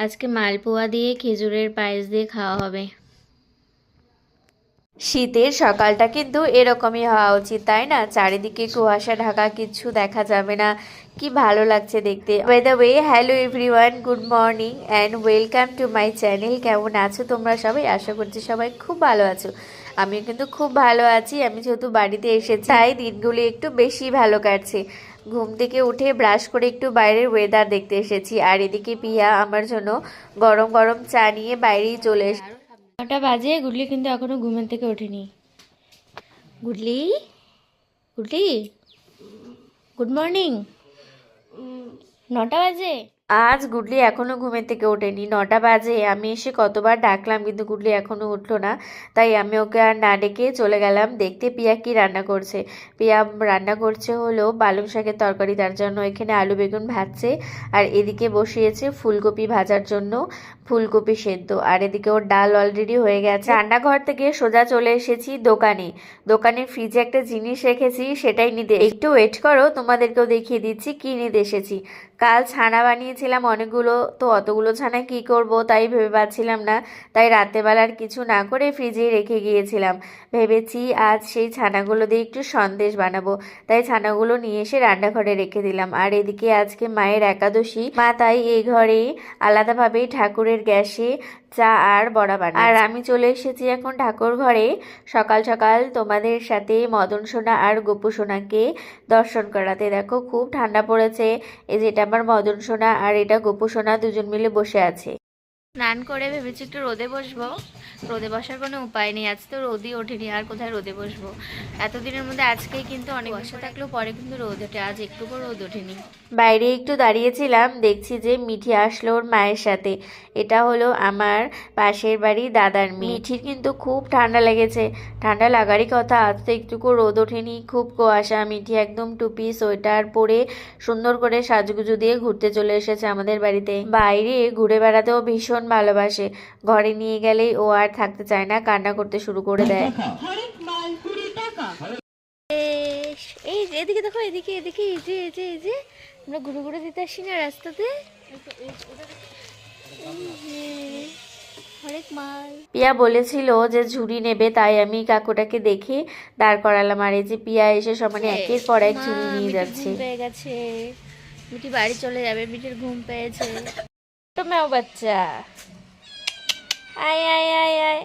আজকে মালপোয়া দিয়ে খেজুরের পায়েস দিয়ে খাওয়া হবে। শীতের সকালটা কিন্তু এরকমই হওয়া উচিত, তাই না? চারিদিকে কুয়াশা ঢাকা, কিচ্ছু দেখা যাবে না। কি ভালো লাগছে দেখতে। By the way, hello everyone, good morning and welcome to my channel. কেমন আছো তোমরা সবাই? আশা করছি সবাই খুব ভালো আছো। আমিও কিন্তু খুব ভালো আছি। আমি যেহেতু বাড়িতে এসেছি তাই দিনগুলি একটু বেশি ভালো কাটছে। ঘুম থেকে উঠে ব্রাশ করে একটু বাইরের ওয়েদার দেখতে এসেছি, আর এদিকে পিয়া আমার জন্য গরম গরম চা নিয়ে বাইরেই চলে এসেছে। 9টা বাজে, গুডলি কিন্তু এখনো ঘুমের থেকে ওঠেনি। গুডলি, গুডলি, গুড মর্নিং। 9টা বাজে। আজ গুডলি এখনো ঘুমের থেকে ওঠেনি। 9টা বাজে। আমি এসে কতবার ডাকলাম কিন্তু গুডলি এখনো উঠলো না। তাই আমি ওকে আর না ডেকে চলে গেলাম দেখতে পিয়া কি রান্না করছে। পিয়া রান্না করছে হলো পালং শাকের তরকারি, তার জন্য এখানে আলু বেগুন ভাজছে, আর এদিকে বসিয়েছে ফুলকপি ভাজার জন্য ফুলকপি সেদ্ধ, আর এদিকে ওর ডাল অলরেডি হয়ে গেছে। রান্নাঘর থেকে সোজা চলে এসেছি দোকানে। দোকানের ফ্রিজে একটা জিনিস রেখেছি, সেটাই নিতে। একটু ওয়েট করো, তোমাদেরকেও দেখিয়ে দিচ্ছি কি নিতে এসেছি। কাল ছানা বানিয়েছিলাম অনেকগুলো, তো অতগুলো ছানা কি করব তাই ভেবে পাচ্ছিলাম না। তাই রাতেবেলার কিছু না করে ফ্রিজে রেখে গিয়েছিলাম। ভেবেছি আজ সেই ছানাগুলো দিয়ে একটু সন্দেশ বানাবো, তাই ছানাগুলো নিয়ে এসে রান্নাঘরে রেখে দিলাম। আর এদিকে আজকে মায়ের একাদশী, মা তাই এই ঘরে আলাদাভাবে ঠাকুরের গ্যাসে চা আর বড়া বানায়। আর আমি চলে এসেছি এখন ঠাকুর ঘরে সকাল সকাল তোমাদের সাথে মদন সোনা আর গোপু সোনাকে দর্শন করাতে। দেখো খুব ঠান্ডা পড়েছে। এই যে এটা আমার মদন সোনা আর এটা গোপু সোনা, দুজন মিলে বসে আছে। স্নান করে ভেবেছি একটু রোদে বসবো। রোদে বসার কোনো উপায় নেই, আজ তো রোদই ওঠেনি, আর কোথায় রোদে বসবো। এতদিনের মধ্যে আজকেই কিন্তু অনেক বর্ষা থাকলেও পরে কিন্তু রোদ ওঠে, আজ একটুকু রোদ ওঠেনি। বাইরে একটু দাঁড়িয়েছিলাম, দেখছি যে মিঠি আসলো ওর মায়ের সাথে। এটা হলো আমার পাশের বাড়ি দাদার মেয়ে। মিঠির কিন্তু খুব ঠান্ডা লেগেছে। ঠান্ডা লাগারই কথা, আজ তো একটুকু রোদ ওঠেনি, খুব কুয়াশা। মিঠি একদম টুপি সোয়েটার পরে সুন্দর করে সাজগুজু দিয়ে ঘুরতে চলে এসেছে আমাদের বাড়িতে। বাইরে ঘুরে বেড়াতেও ভীষণ ভালোবাসে। ঘরে নিয়ে গেলেই ও আর থাকতে চায় না, কান্না করতে শুরু করে দেয়। এই যে এদিকে দেখো, এদিকে এদিকে, এই যে এই যে এই যে আমরা ঘুরে ঘুরে দিতে আসি না রাস্তাতে। হরেক মাল। পিয়া বলেছিল যে ঝুড়ি নেবে, তাই আমি কাকুটাকে দেখে দাঁড় করালাম। আর এই যে পিয়া এসে সমানে একের পর এক ঝুড়ি নিয়ে যাচ্ছে। ঘুম পেয়ে গেছে, মিঠি বাড়ি চলে যাবে, মিঠির ঘুম পেয়েছে। তো মেও বাচ্চা, আয় আয় আয় আয়,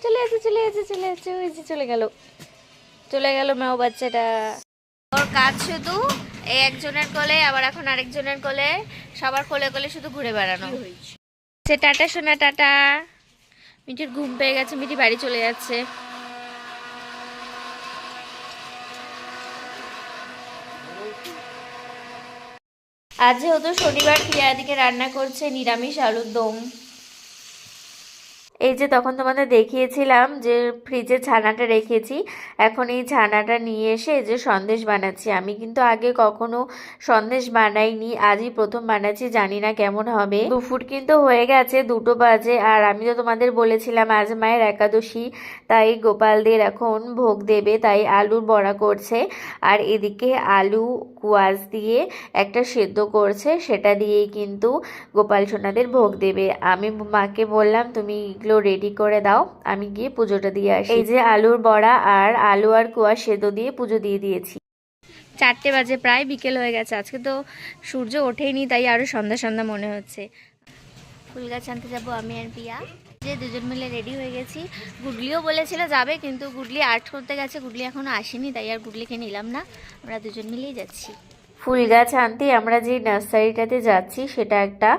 চলে আসে চলে আসে চলে আসে, ওই যে চলে গেল, চলে গেল মেও বাচ্চাটা। ওর কাজ শুধু এই একজনের কোলে, আবার এখন আরেকজনের কোলে, সবার কোলে কোলে শুধু ঘুরে বেড়ানো। সে টাটা সোনা টাটা। মিঠির ঘুম পেয়ে গেছে, মিঠি বাড়ি চলে যাচ্ছে। আজ যেহেতু শনিবার, প্রিয়া এদিকে রান্না করছে নিরামিষ আলুর দম। এই যে তখন তোমাদের দেখিয়েছিলাম যে ফ্রিজে ছানাটা রেখেছি, এখন এই ছানাটা নিয়ে এসে এই যে সন্দেশ বানাচ্ছি। আমি কিন্তু আগে কখনো সন্দেশ বানাইনি, আজই প্রথম বানাচ্ছি, জানি না কেমন হবে। দুপুর কিন্তু হয়ে গেছে, 2টো বাজে। আর আমি তো তোমাদের বলেছিলাম আজ মায়ের একাদশী, তাই গোপালদের এখন ভোগ দেবে, তাই আলুর বড়া করছে। আর এদিকে আলু কুয়াশ দিয়ে একটা সেদ্ধ করছে, সেটা দিয়েই কিন্তু গোপাল সোনাদের ভোগ দেবে। আমি মাকে বললাম তুমি এগুলো রেডি করে দাও, আমি গিয়ে পুজোটা দিয়ে আসি। এই যে আলুর বড়া আর আলু আর কুয়া সেদ্ধ দিয়ে পুজো দিয়ে দিয়েছি। 4টে বাজে, প্রায় বিকেল হয়ে গেছে। আজকে তো সূর্য ওঠেইনি, তাই আরো সন্ধ্যা সন্ধ্যা মনে হচ্ছে। ফুল গাছ আনতে যাবো আমি আর পিয়া, যে দুজন মিলে রেডি হয়ে গেছি। গুডলিও বলেছিল যাবে, কিন্তু গুডলি আর্ট করতে গেছে, গুডলি এখনো আসেনি, তাই আর গুডলিকে নিলাম না, আমরা দুজন মিলেই যাচ্ছি। ফুল গাছ আনতে আমরা যে নার্সারিটাতে যাচ্ছি সেটা একটা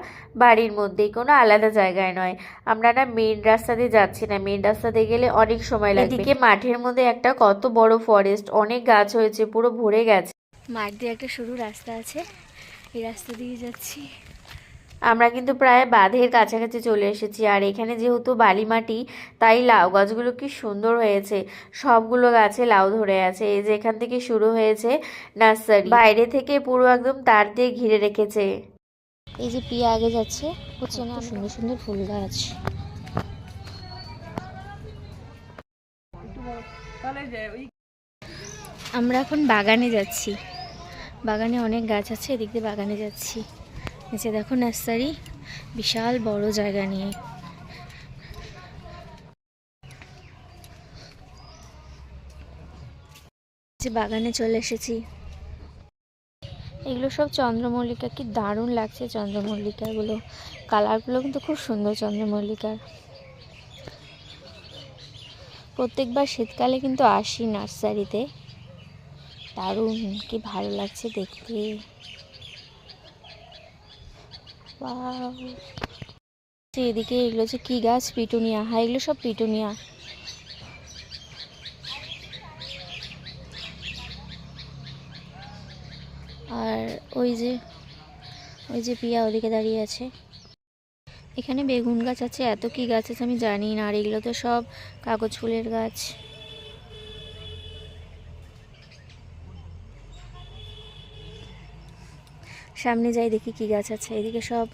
বাড়ির মধ্যেই, কোনো আলাদা জায়গায় নয়। আমরা না মেন রাস্তাতে যাচ্ছি না, মেন রাস্তাতে গেলে অনেক সময় লাগে। এদিকে মাঠের মধ্যে একটা কত বড় ফরেস্ট, অনেক গাছ হয়েছে, পুরো ভরে গেছে। মাঠ দিয়ে একটা সরু রাস্তা আছে, এই রাস্তা দিয়ে যাচ্ছি। আমরা কিন্তু প্রায় বাঁধের কাছাকাছি চলে এসেছি। আর এখানে যেহেতু বালি মাটি, তাই লাউ গাছগুলো কি সুন্দর হয়েছে, সবগুলো গাছে লাউ ধরে আছে। এই যে এখান থেকে শুরু হয়েছে নার্সারি, বাইরে থেকে পুরো একদম তার দিয়ে ঘিরে রেখেছে। এই যে পিয়া আগে যাচ্ছে, হচ্ছে না সুন্দর সুন্দর ফুল গাছ। আমরা এখন বাগানে যাচ্ছি, বাগানে অনেক গাছ আছে, এদিক দিয়ে বাগানে যাচ্ছি। নিচে দেখো নার্সারি, বিশাল বড় জায়গা নিয়ে। যে বাগানে চলে এসেছি। এগুলো সব চন্দ্রমল্লিকা, কি দারুণ লাগছে চন্দ্রমল্লিকাগুলো, কালারগুলো কিন্তু খুব সুন্দর চন্দ্রমল্লিকার। প্রত্যেকবার শীতকালে কিন্তু আসি নার্সারিতে, দারুণ কি ভালো লাগছে দেখতে। ওয়াও। এদিকে এগুলো হচ্ছে কি গাছ? পিটুনিয়া। হ্যাঁ, এগুলো সব পিটুনিয়া। আর ওই যে পিয়া ওদিকে দাঁড়িয়ে আছে। এখানে বেগুন গাছ আছে, এত কি গাছ আছে আমি জানি না। আর এগুলো তো সব কাগজ ফুলের গাছ। সামনে যাই দেখি কি গাছ আছে। এদিকে সব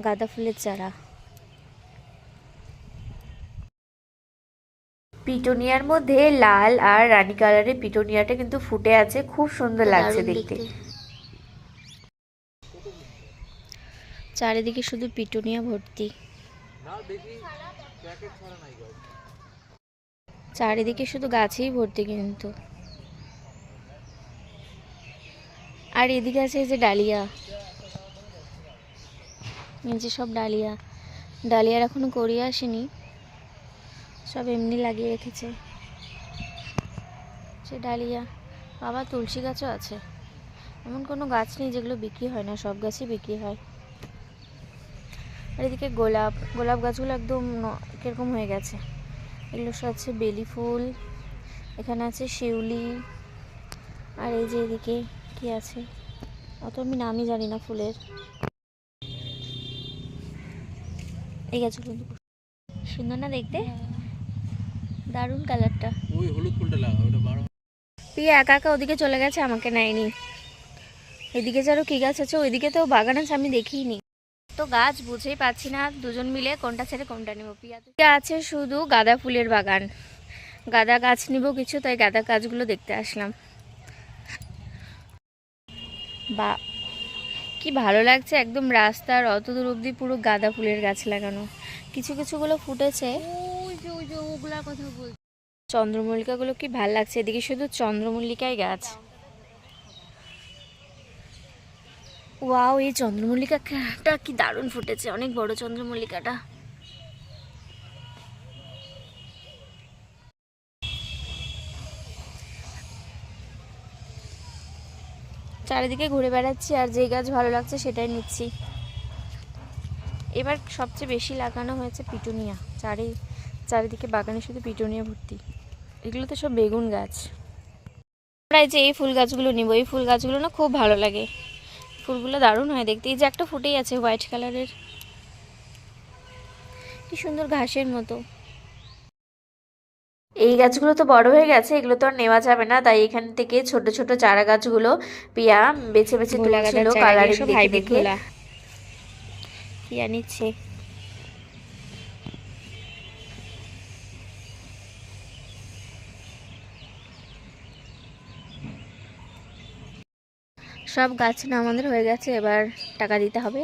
গাঁদা ফুলের চারা। পিটুনিয়ার মধ্যে লাল আর রানী কালারের পিটুনিয়াটা কিন্তু ফুটে আছে, খুব সুন্দর লাগছে দারুণ দেখতে। চারিদিকে শুধু পিটুনিয়া ভর্তি। চারিদিকে শুধু গাছেই ভর্তি কিন্তু। আর এদিকে আছে এই যে ডালিয়া, এই যে সব ডালিয়া। ডালিয়ার এখনো করিয়ে আসেনি, সব এমনি লাগিয়ে রেখেছে। সে ডালিয়া। বাবা, তুলসী গাছও আছে। এমন কোনো গাছ নেই যেগুলো বিক্রি হয় না, সব গাছই বিক্রি হয়। আর এদিকে গোলাপ গাছগুলো একদম কিরকম হয়ে গেছে। এগুলো সব আছে বেলি ফুল, এখানে আছে শিউলি। আর এই যে এদিকে কি আছে, অত আমি নামই জানি না ফুলের। এই গাছগুলো কিন্তু সুন্দর না দেখতে, দারুণ কালারটা। ওই হলুদ ফুলটা লাগা, ওটা 12। পিয়া একা একা ওদিকে চলে গেছে, আমাকে নেয়নি। এদিকে যে আরো কি গাছ আছে, ওইদিকে তো বাগান আছে, আমি দেখিনি। তো গাছ বুঝেই পাচ্ছি না দুজন মিলে কোনটা ছেড়ে কোনটা নেব। পিয়া আছে শুধু গাঁদা ফুলের বাগান, গাঁদা গাছ নিব কিছু, তাই গাঁদা গাছগুলো দেখতে আসলাম। বা কি ভালো লাগছে, একদম রাস্তার অত দূর অব্দি পুরো গাঁদা ফুলের গাছ লাগানো। কিছু কিছুগুলো ফুটেছে, ওগুলার কথা বল। চন্দ্রমল্লিকাগুলো কি ভালো লাগছে, এদিকে শুধু চন্দ্রমল্লিকাই গাছ। ওয়াও, এই চন্দ্রমল্লিকাটা কি দারুণ ফুটেছে, অনেক বড় চন্দ্রমল্লিকাটা। চারিদিকে ঘুরে বেড়াচ্ছি, আর যে গাছ ভালো লাগছে সেটাই নিচ্ছি। এবার সবচেয়ে বেশি লাগানো হয়েছে পিটুনিয়া। চারিদিকে বাগানে শুধু পিটুনিয়া ভর্তি। এগুলো তো সব বেগুন গাছ। আমরা এই যে এই ফুল গাছগুলো নিব, এই ফুল গাছগুলো না খুব ভালো লাগে, ফুলগুলো দারুণ হয় দেখতে। এই যে একটা ফুটেই আছে হোয়াইট কালারের, কি সুন্দর ঘাসের মতো। এই গাছগুলো তো বড় হয়ে গেছে, এগুলো তো আর নেওয়া যাবে না, তাই এখান থেকে ছোট ছোট চারা গাছগুলো পিয়া বেছে বেছে তুলছিল কালারিং দেখে দেখে। পিয়া নিচ্ছে। সব গাছ না আমাদের হয়ে গেছে, এবার টাকা দিতে হবে।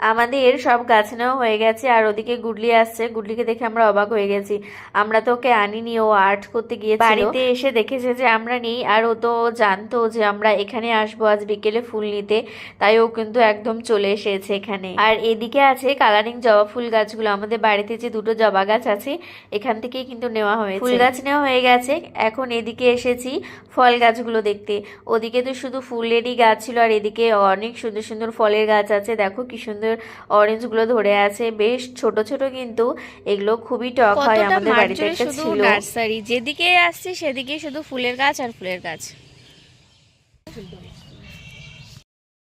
আমাদের সব গাছ নেওয়া হয়ে গেছে, আর ওদিকে গুডলি আসছে। গুডলিকে দেখে আমরা অবাক হয়ে গেছি। আমরা তো ওকে আনিনি, ও আর্ট করতে গিয়েছিল। বাড়িতে এসে দেখেছে যে আমরা নেই, আর ও তো জানতো যে আমরা এখানে আসবো আজ বিকেলে ফুল নিতে, তাই ও কিন্তু একদম চলে এসেছে এখানে। আর এদিকে আছে কালারিং জবা ফুল গাছগুলো। আমাদের বাড়িতে যে দুটো জবা গাছ আছে এখান থেকেই কিন্তু নেওয়া হয়েছে। ফুল গাছ নেওয়া হয়ে গেছে, এখন এদিকে এসেছি ফল গাছগুলো দেখতে। ওদিকে তো শুধু ফুলেরই গাছ ছিল, আর এদিকে অনেক সুন্দর সুন্দর ফলের গাছ আছে। দেখো কি সুন্দর অরেঞ্জ গুলো ধরে আছে, বেশ ছোট ছোট, কিন্তু এগুলো খুবই টক হয়। আমাদের বাড়িতে একটা ছিল নার্সারি, যেদিকে আসছি সেদিকে শুধু ফুলের গাছ আর ফুলের গাছ।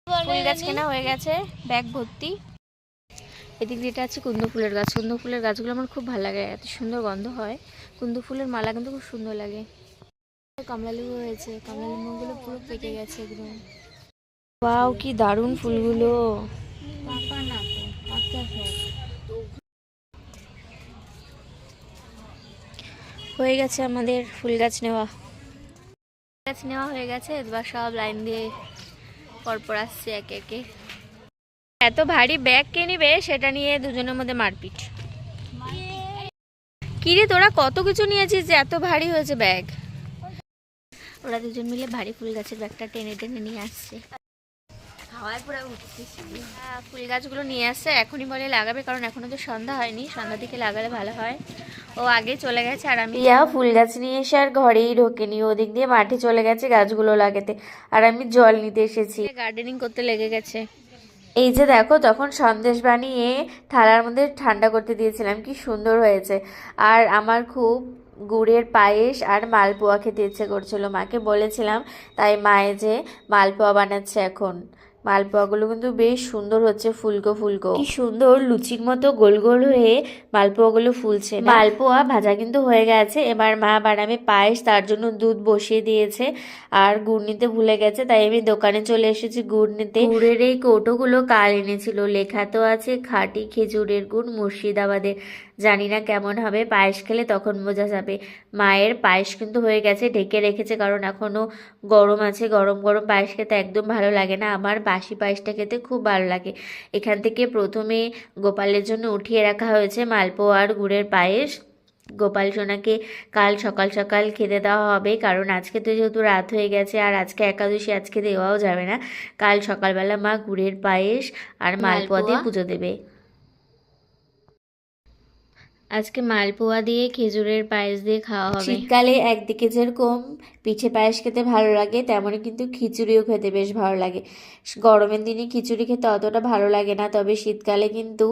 ফুল গাছ কেনা হয়ে গেছে, ব্যাগ ভর্তি। এদিক যেটা আছে কুন্দ ফুলের গাছ। কুন্দ ফুলের গাছগুলো আমার খুব ভালো লাগে, এত সুন্দর গন্ধ হয়। কুন্দ ফুলের মালা কিন্তু খুব সুন্দর লাগে। কমলা লেবু হয়েছে, কমলা লেবুগুলো পুরো পেকে গেছে একদম। ওয়াও, কি দারুণ ফুলগুলো। হয়ে গেছে আমাদের ফুল গাছ নেওয়া। গাছ নেওয়া হয়ে গেছে, এবার সব লাইন দিয়ে পরপর আসছে একে একে। এত ভারী ব্যাগ কে নিবে সেটা নিয়ে দুজনের মধ্যে মারপিট। কিরে তোরা কত কিছু নিয়েছিস যে এত ভারী হয়েছে ব্যাগ? ওরা দুজন মিলে ভারী ফুল গাছের ব্যাগটা টেনে টেনে নিয়ে আসছে। হাওয়ায় পুরো উঠতেছি। ফুল গাছগুলো নিয়ে আসছে, এখনই বলে লাগাবে, কারণ এখনো তো সন্ধ্যা হয়নি, সন্ধ্যার দিকে লাগালে ভালো হয়। ও আগে চলে গেছে আর আমি পিয়া ফুল গাছ নিয়ে এসে আর ঘরেই ঢোকেনি, ওদিক দিয়ে মাঠে চলে গেছে গাছগুলো লাগাতে, আর আমি জল নিতে এসেছি। গার্ডেনিং করতে লেগে গেছে। এই যে দেখো, তখন সন্দেশ বানিয়ে থালার মধ্যে ঠান্ডা করতে দিয়েছিলাম, কি সুন্দর হয়েছে। আর আমার খুব গুড়ের পায়েস আর মালপোয়া খেতে ইচ্ছে করছিল, মাকে বলেছিলাম, তাই মায়ে যে মালপোয়া বানাচ্ছে এখন। মালপোয়াগুলো কিন্তু বেশ সুন্দর হচ্ছে, ফুলকো ফুলকো, কি সুন্দর লুচির মতো গোল গোল হয়ে মালপোয়াগুলো ফুলছে। মালপোয়া ভাজা কিন্তু হয়ে গেছে, এবার মা বানাবে পায়েস, তার জন্য দুধ বসিয়ে দিয়েছে। আর গুড় নিতে ভুলে গেছে, তাই আমি দোকানে চলে এসেছি গুড় নিতে। গুড়ের এই কৌটোগুলো কাল এনেছিল, লেখা তো আছে খাঁটি খেজুরের গুড় মুর্শিদাবাদের। জানি না কেমন হবে, পায়েস খেলে তখন বোঝা যাবে। মায়ের পায়েস কিন্তু হয়ে গেছে, ঢেকে রেখেছে, কারণ এখনো গরম আছে, গরম গরম পায়েস খেতে একদম ভালো লাগে না, আমার বাসি পায়েসটা খেতে খুব ভালো লাগে। এখান থেকে প্রথমে গোপালের জন্য উঠিয়ে রাখা হয়েছে মালপোয়া আর গুড়ের পায়েস। গোপাল সোনাকে কাল সকাল সকাল খেতে দেওয়া হবে, কারণ আজকে তো যেহেতু রাত হয়ে গেছে আর আজকে একাদশী, আজকে দেওয়াও যাবে না। কাল সকালবেলা মা গুড়ের পায়েস আর মালপোয়া দিয়ে পুজো দেবে। আজকে মালপোয়া দিয়ে খেজুরের পায়েস দিয়ে খাওয়া হবে। শীতকালে একদিকে যেরকম পিঠে পায়েস খেতে ভালো লাগে, তেমনই কিন্তু খিচুড়িও খেতে বেশ ভালো লাগে। গরমের দিনে খিচুড়ি খেতে অতটা ভালো লাগে না, তবে শীতকালে কিন্তু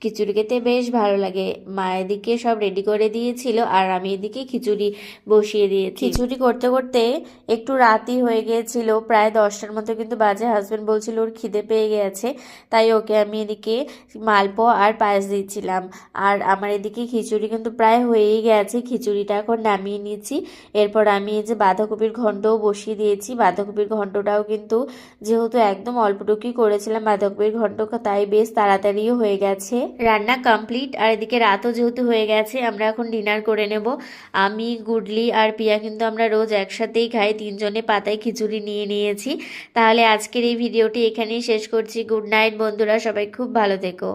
খিচুড়ি খেতে বেশ ভালো লাগে। মা এদিকে সব রেডি করে দিয়েছিল আর আমি এদিকে খিচুড়ি বসিয়ে দিয়েছি। খিচুড়ি করতে করতে একটু রাতই হয়ে গিয়েছিল, প্রায় 10টার মতো কিন্তু বাজে। হাজব্যান্ড বলছিল ওর খিদে পেয়ে গেছে, তাই ওকে আমি এদিকে মালপোয়া আর পায়েস দিচ্ছিলাম। আর আমার এদিকে খিচুড়ি কিন্তু প্রায় হয়েই গেছে, খিচুড়িটা এখন নামিয়ে নিয়েছি। এরপর আমি এই যে বাঁধাকপির ঘন্টও বসিয়ে দিয়েছি। বাঁধাকপির ঘন্টটাও কিন্তু যেহেতু একদম অল্পটুকুই করেছিলাম বাঁধাকপির ঘন্ট, তাই বেশ তাড়াতাড়িও হয়ে গেছে। রান্না কমপ্লিট, আর এদিকে রাতও যেহেতু হয়ে গেছে, আমরা এখন ডিনার করে নেব। আমি, গুডলি আর পিয়া কিন্তু আমরা রোজ একসাথেই খাই, তিনজনে পাতায় খিচুড়ি নিয়ে নিয়েছি। তাহলে আজকের এই ভিডিওটি এখানেই শেষ করছি। গুড নাইট বন্ধুরা, সবাই খুব ভালো থেকো।